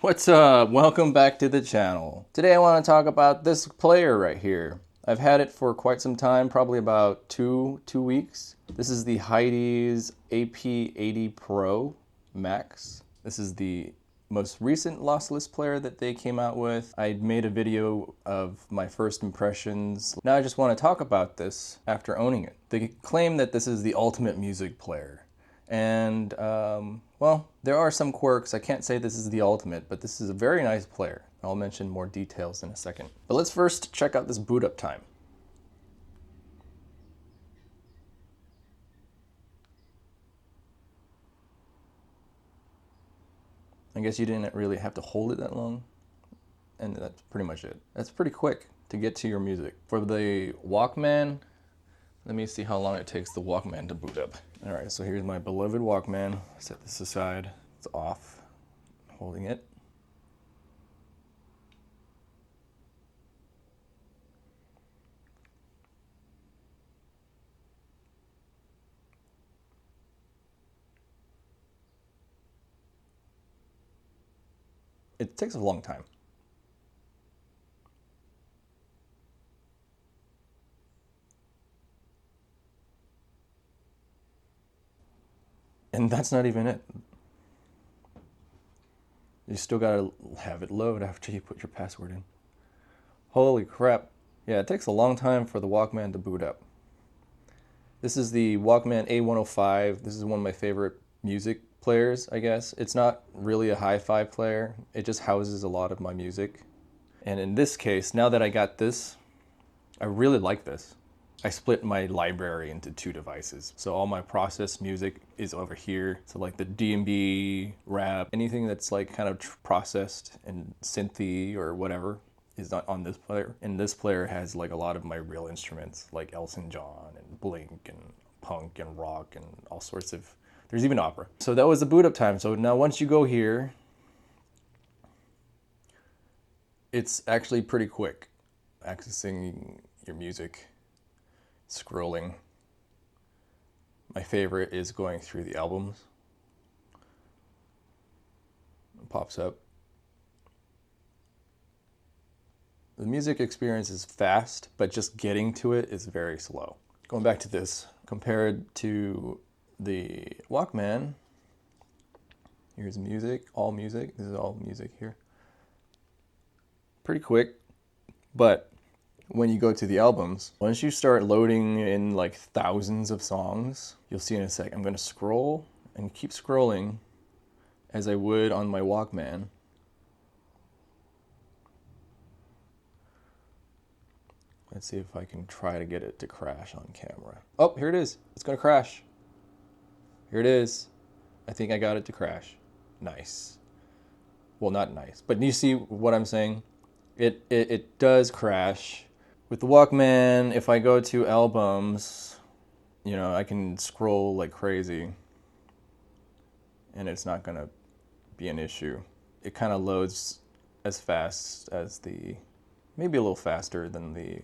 What's up? Welcome back to the channel. Today I want to talk about this player right here. I've had it for quite some time, probably about two weeks. This is the HiDiz ap80 Pro Max. This is the most recent lossless player that they came out with. I made a video of my first impressions. Now I just want to talk about this after owning it. They claim that this is the ultimate music player. And, well, there are some quirks. I can't say this is the ultimate, but this is a very nice player. I'll mention more details in a second. But let's first check out this boot up time. I guess you didn't really have to hold it that long. And that's pretty much it. That's pretty quick to get to your music. For the Walkman, let me see how long it takes the Walkman to boot up. All right, so here's my beloved Walkman. Set this aside. It's off. Holding it. It takes a long time. And that's not even it. You still gotta have it load after you put your password in. Holy crap. Yeah, it takes a long time for the Walkman to boot up. This is the Walkman A105. This is one of my favorite music players, I guess. It's not really a hi-fi player. It just houses a lot of my music. And in this case, now that I got this, I really like this. I split my library into two devices. So all my processed music is over here. So like the D&B, rap, anything that's like kind of processed and synthy or whatever is not on this player. And this player has like a lot of my real instruments like Elton John and Blink and punk and rock and all sorts of, there's even opera. So that was the boot up time. So now once you go here, it's actually pretty quick accessing your music. Scrolling. My favorite is going through the albums. It pops up. The music experience is fast, but just getting to it is very slow. Going back to this, compared to the Walkman, here's music, all music. This is all music here. Pretty quick, but when you go to the albums, once you start loading in like thousands of songs, you'll see in a sec. I'm going to scroll and keep scrolling as I would on my Walkman. Let's see if I can try to get it to crash on camera. Oh, here it is. It's going to crash. Here it is. I think I got it to crash. Nice. Well, not nice, but you see what I'm saying? It does crash. With the Walkman, if I go to albums, you know, I can scroll like crazy and it's not gonna be an issue. It kind of loads as fast as the, maybe a little faster than the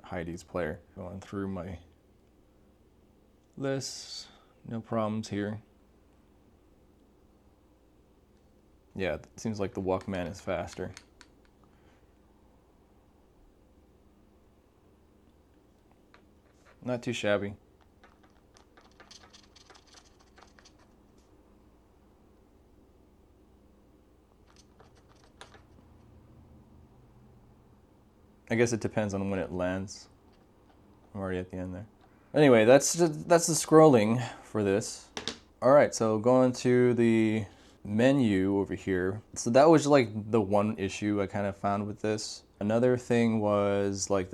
HiDiz player. Going through my list, no problems here. Yeah, it seems like the Walkman is faster. Not too shabby. I guess it depends on when it lands. I'm already at the end there. Anyway, that's the scrolling for this. All right, so going to the menu over here. So that was like the one issue I kind of found with this. Another thing was like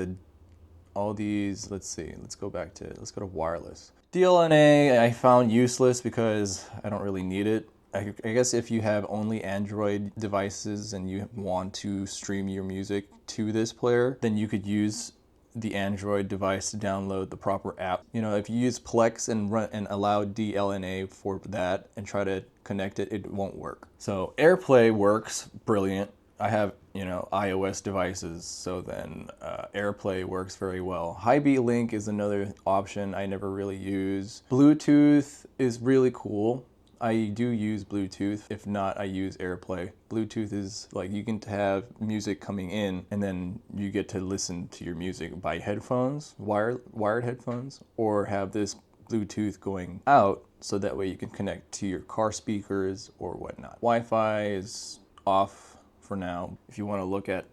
all these, let's see, let's go to wireless. DLNA I found useless because I don't really need it. I guess if you have only Android devices and you want to stream your music to this player, then you could use the Android device to download the proper app. You know, if you use Plex and allow DLNA for that and try to connect it, it won't work. So AirPlay works brilliant. I have, you know, iOS devices, so then AirPlay works very well. Hi-Beat Link is another option I never really use. Bluetooth is really cool. I do use Bluetooth. If not, I use AirPlay. Bluetooth is like you can have music coming in and then you get to listen to your music by headphones, wired headphones, or have this Bluetooth going out so that way you can connect to your car speakers or whatnot. Wi-Fi is off for now. If you want to look at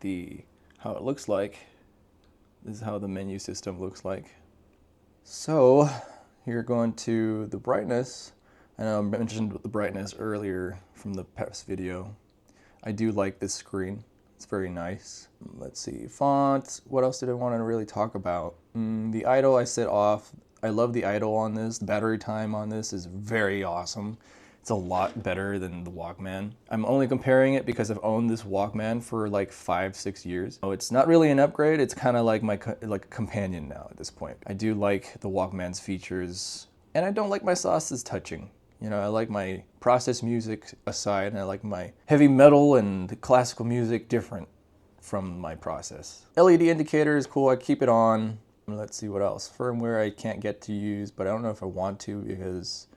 how it looks like, this is how the menu system looks like. So here going to the brightness. I know I mentioned the brightness earlier from the past video. I do like this screen. It's very nice. Let's see, fonts. What else did I want to really talk about? The idle I set off. I love the idle on this. The battery time on this is very awesome. It's a lot better than the Walkman. I'm only comparing it because I've owned this Walkman for like 5-6 years. So it's not really an upgrade. It's kind of like my companion now at this point. I do like the Walkman's features, and I don't like my sauces touching. You know, I like my processed music aside, and I like my heavy metal and classical music different from my process. LED indicator is cool. I keep it on. Let's see what else. Firmware I can't get to use, but I don't know if I want to because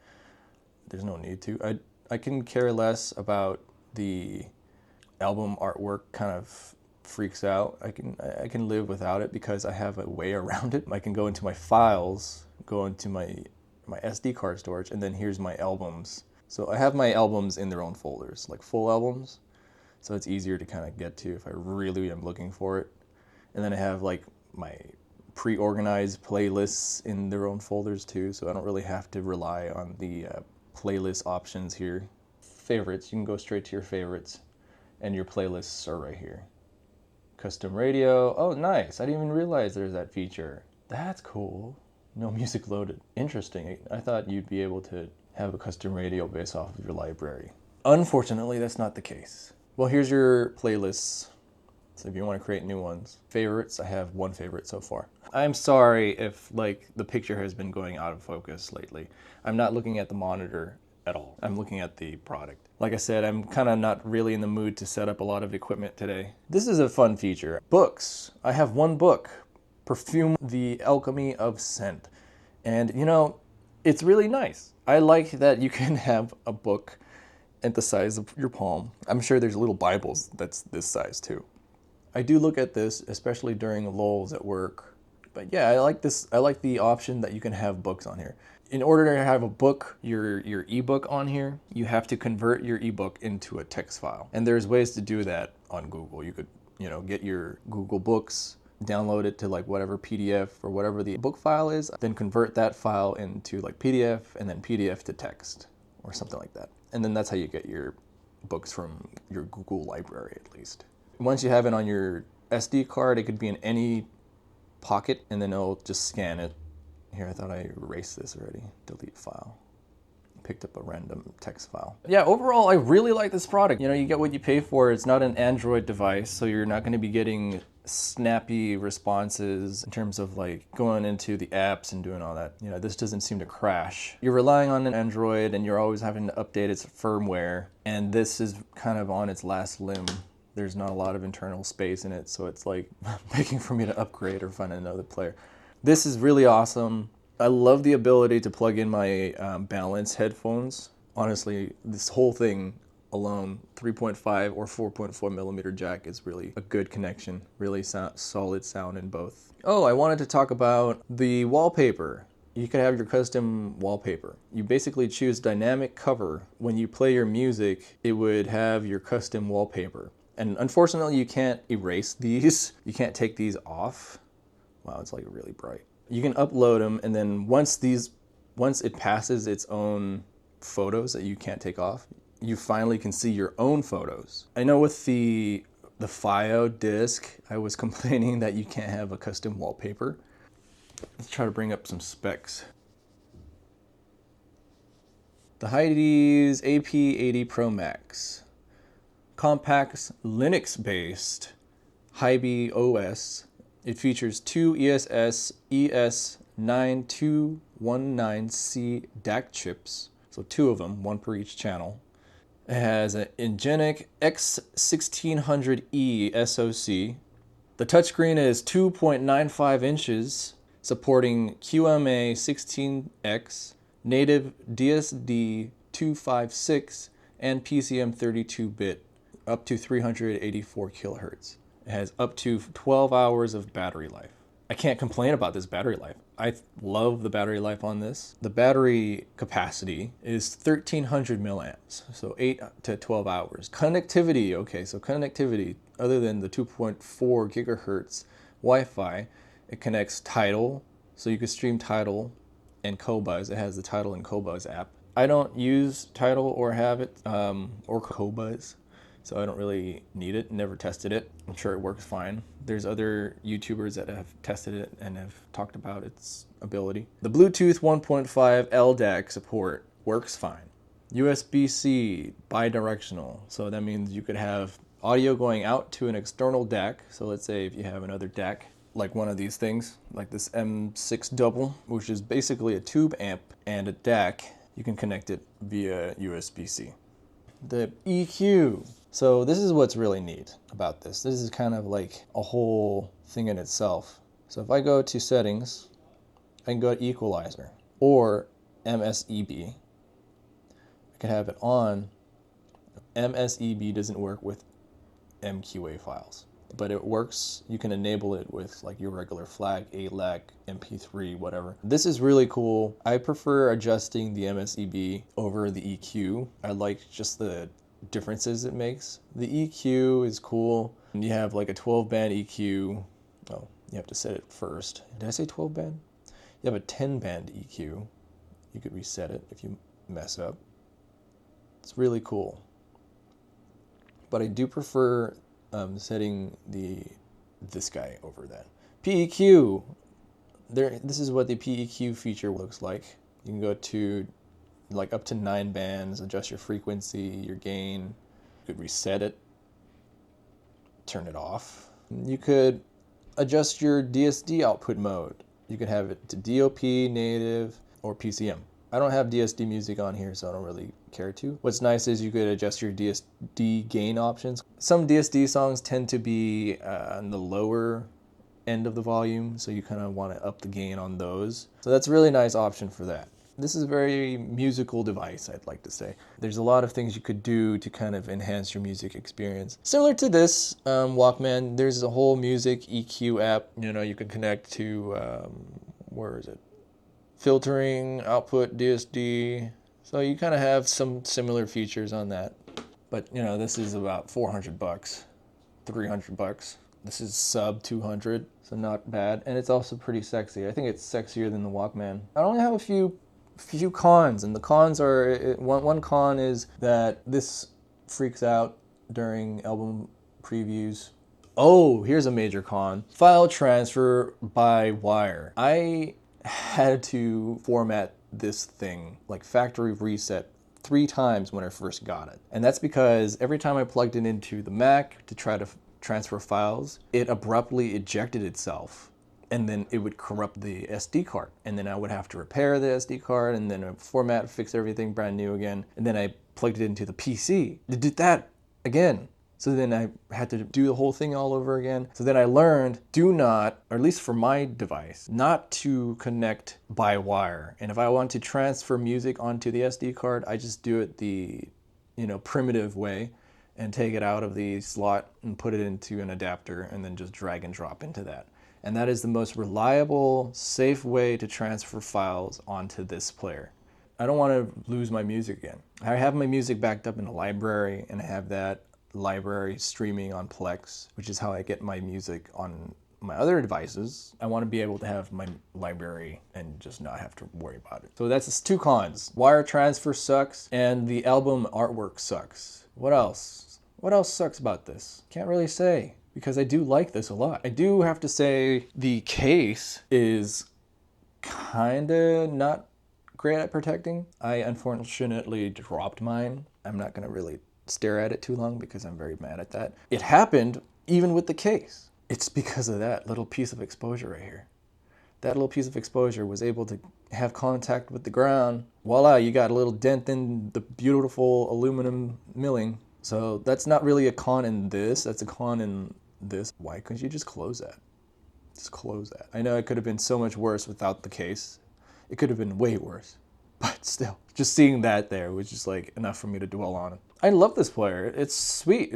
there's no need to. I can care less about the album artwork. Kind of freaks out. I can live without it because I have a way around it. I can go into my files, go into my SD card storage, and then here's my albums. So I have my albums in their own folders, like full albums. So it's easier to kind of get to if I really am looking for it. And then I have like my pre-organized playlists in their own folders too, so I don't really have to rely on the playlist options here. Favorites, you can go straight to your favorites, and your playlists are right here. Custom radio, oh nice, I didn't even realize there's that feature. That's cool. No music loaded. Interesting. I thought you'd be able to have a custom radio based off of your library. Unfortunately, that's not the case. Well, here's your playlists. So if you want to create new ones. Favorites, I have one favorite so far. I'm sorry if like the picture has been going out of focus lately. I'm not looking at the monitor at all. I'm looking at the product. Like I said, I'm kind of not really in the mood to set up a lot of equipment today. This is a fun feature. Books. I have one book, Perfume, The Alchemy of Scent. And you know, it's really nice. I like that you can have a book at the size of your palm. I'm sure there's little Bibles that's this size too. I do look at this, especially during lulls at work. But yeah, I like this. I like the option that you can have books on here. In order to have a book, your ebook on here, you have to convert your ebook into a text file. And there's ways to do that on Google. You could, you know, get your Google Books, download it to like whatever PDF or whatever the book file is, then convert that file into like PDF and then PDF to text or something like that. And then that's how you get your books from your Google library at least. Once you have it on your SD card, it could be in any pocket and then it'll just scan it. Here, I thought I erased this already. Delete file. Picked up a random text file. Yeah, overall, I really like this product. You know, you get what you pay for. It's not an Android device, so you're not going to be getting snappy responses in terms of like going into the apps and doing all that. You know, this doesn't seem to crash. You're relying on an Android and you're always having to update its firmware, and this is kind of on its last limb. There's not a lot of internal space in it, so it's like begging for me to upgrade or find another player. This is really awesome. I love the ability to plug in my balance headphones. Honestly, this whole thing alone, 3.5 or 4.4 millimeter jack is really a good connection. Really solid sound in both. Oh, I wanted to talk about the wallpaper. You could have your custom wallpaper. You basically choose dynamic cover. When you play your music, it would have your custom wallpaper. And unfortunately, you can't erase these. You can't take these off. Wow, it's like really bright. You can upload them, and then once it passes its own photos that you can't take off, you finally can see your own photos. I know with the FiiO disc, I was complaining that you can't have a custom wallpaper. Let's try to bring up some specs. The HiDiz ap80 Pro Max. Compact Linux-based HiFi OS. It features two ESS ES9219C DAC chips, so two of them, one per each channel. It has an Ingenic X1600E SoC. The touchscreen is 2.95 inches, supporting QMA 16X, native DSD 256, and PCM 32-bit up to 384 kilohertz. It has up to 12 hours of battery life. I can't complain about this battery life. I love the battery life on this. The battery capacity is 1300 milliamps, so 8 to 12 hours. Connectivity, okay, so connectivity, other than the 2.4 gigahertz Wi-Fi, it connects Tidal, so you can stream Tidal and Qobuz. It has the Tidal and Qobuz app. I don't use Tidal or have it, or Qobuz, so I don't really need it, never tested it. I'm sure it works fine. There's other YouTubers that have tested it and have talked about its ability. The Bluetooth 1.5 LDAC support works fine. USB-C bidirectional, so that means you could have audio going out to an external DAC. So let's say if you have another DAC, like one of these things, like this M6 double, which is basically a tube amp and a DAC, you can connect it via USB-C. The EQ. So this is what's really neat about this. This is kind of like a whole thing in itself. So if I go to settings, I can go to equalizer or MSEB. I can have it on. MSEB doesn't work with MQA files, but it works. You can enable it with like your regular FLAC, ALAC, MP3, whatever. This is really cool. I prefer adjusting the MSEB over the EQ. I like just the differences it makes. The EQ is cool. You have like a 12-band EQ. Oh, you have to set it first. Did I say 12-band? You have a 10-band EQ. You could reset it if you mess up. It's really cool. But I do prefer setting this guy over that. PEQ. This is what the PEQ feature looks like. You can go to like up to 9 bands, adjust your frequency, your gain. You could reset it, turn it off. You could adjust your DSD output mode. You could have it to DOP, native, or PCM. I don't have DSD music on here, so I don't really care to. What's nice is you could adjust your DSD gain options. Some DSD songs tend to be on the lower end of the volume, so you kind of want to up the gain on those. So that's a really nice option for that. This is a very musical device, I'd like to say. There's a lot of things you could do to kind of enhance your music experience. Similar to this Walkman, there's a whole music EQ app. You know, you can connect to, where is it? Filtering, output, DSD. So you kind of have some similar features on that. But, you know, this is about 400 bucks, 300 bucks. This is sub 200, so not bad. And it's also pretty sexy. I think it's sexier than the Walkman. I only have a few cons, and the cons are, one con is that this freaks out during album previews. Oh, here's a major con. File transfer by wire. I had to format this thing, like factory reset 3 times when I first got it. And that's because every time I plugged it into the Mac to try to transfer files, it abruptly ejected itself. And then it would corrupt the SD card. And then I would have to repair the SD card and then format, fix everything brand new again. And then I plugged it into the PC. It did that again. So then I had to do the whole thing all over again. So then I learned, do not, or at least for my device, not to connect by wire. And if I want to transfer music onto the SD card, I just do it the, primitive way and take it out of the slot and put it into an adapter and then just drag and drop into that. And that is the most reliable, safe way to transfer files onto this player. I don't want to lose my music again. I have my music backed up in a library, and I have that library streaming on Plex, which is how I get my music on my other devices. I want to be able to have my library and just not have to worry about it. So that's 2 cons. Wire transfer sucks, and the album artwork sucks. What else? What else sucks about this? Can't really say, because I do like this a lot. I do have to say the case is kinda not great at protecting. I unfortunately dropped mine. I'm not gonna really stare at it too long because I'm very mad at that. It happened even with the case. It's because of that little piece of exposure right here. That little piece of exposure was able to have contact with the ground. Voila, you got a little dent in the beautiful aluminum milling. So that's not really a con in this, that's a con in this. Why couldn't you just close that? Just close that. I know it could have been so much worse without the case. It could have been way worse. but still, just seeing that there was just like enough for me to dwell on. I love this player. It's sweet.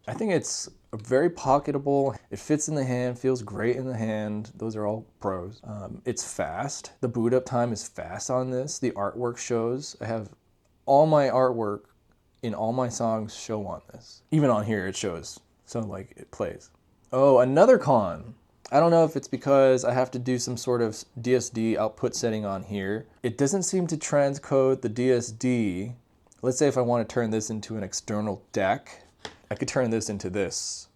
I think it's very pocketable. It fits in the hand, feels great in the hand. Those are all pros. It's fast. The boot up time is fast on this. The artwork shows. I have all my artwork in all my songs show on this. Even on here it shows. So like it plays. Oh, another con. I don't know if it's because I have to do some sort of DSD output setting on here. It doesn't seem to transcode the DSD. Let's say if I want to turn this into an external deck, I could turn this into this.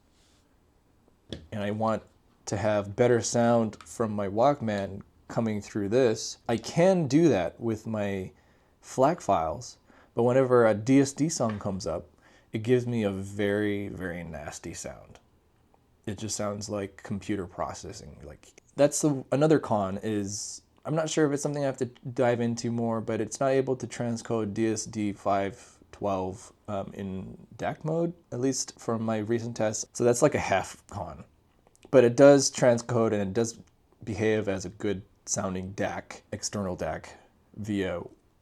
And I want to have better sound from my Walkman coming through this. I can do that with my FLAC files, but whenever a DSD song comes up, it gives me a very, very nasty sound. It just sounds like computer processing. Like that's another con is, I'm not sure if it's something I have to dive into more, but it's not able to transcode DSD 512 in DAC mode, at least from my recent tests. So that's like a half con. But it does transcode and it does behave as a good sounding DAC, external DAC via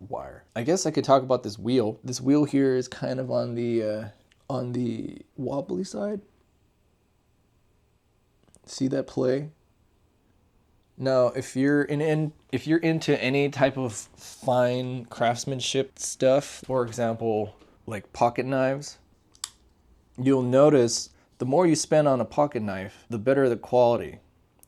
wire. I guess I could talk about this wheel. This wheel here is kind of on the wobbly side. See that play? Now, if you're into any type of fine craftsmanship stuff, for example, like pocket knives, you'll notice the more you spend on a pocket knife, the better the quality.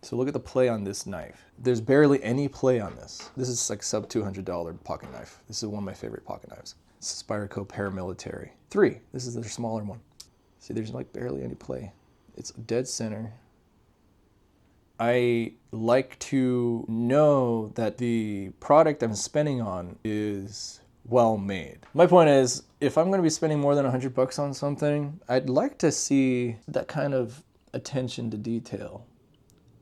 So look at the play on this knife. There's barely any play on this. This is like sub $200 pocket knife. This is one of my favorite pocket knives. This is Spyderco Paramilitary 3. This is their smaller one. See, there's like barely any play. It's dead center. I like to know that the product I'm spending on is well made. My point is, if I'm going to be spending more than $100 on something, I'd like to see that kind of attention to detail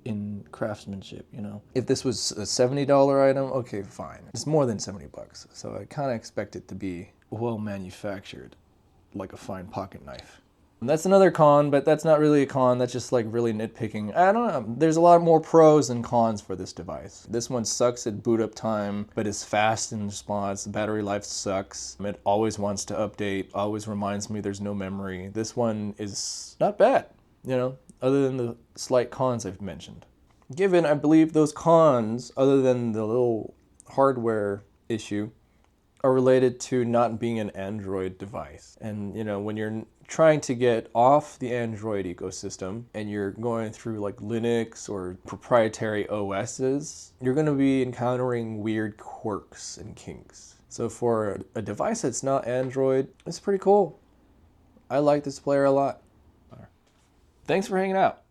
in craftsmanship, you know? If this was a $70 item, okay, fine. It's more than $70, so I kind of expect it to be well manufactured, like a fine pocket knife. And that's another con, but that's not really a con. That's just like really nitpicking. I don't know. There's a lot more pros than cons for this device. This one sucks at boot up time, but is fast in response. The battery life sucks. It always wants to update, always reminds me there's no memory. This one is not bad, you know, other than the slight cons I've mentioned. Given, I believe those cons, other than the little hardware issue, are related to not being an Android device. And, you know, when you're trying to get off the Android ecosystem and you're going through like Linux or proprietary OSs, you're going to be encountering weird quirks and kinks. So for a device that's not Android, it's pretty cool. I like this player a lot. Thanks for hanging out.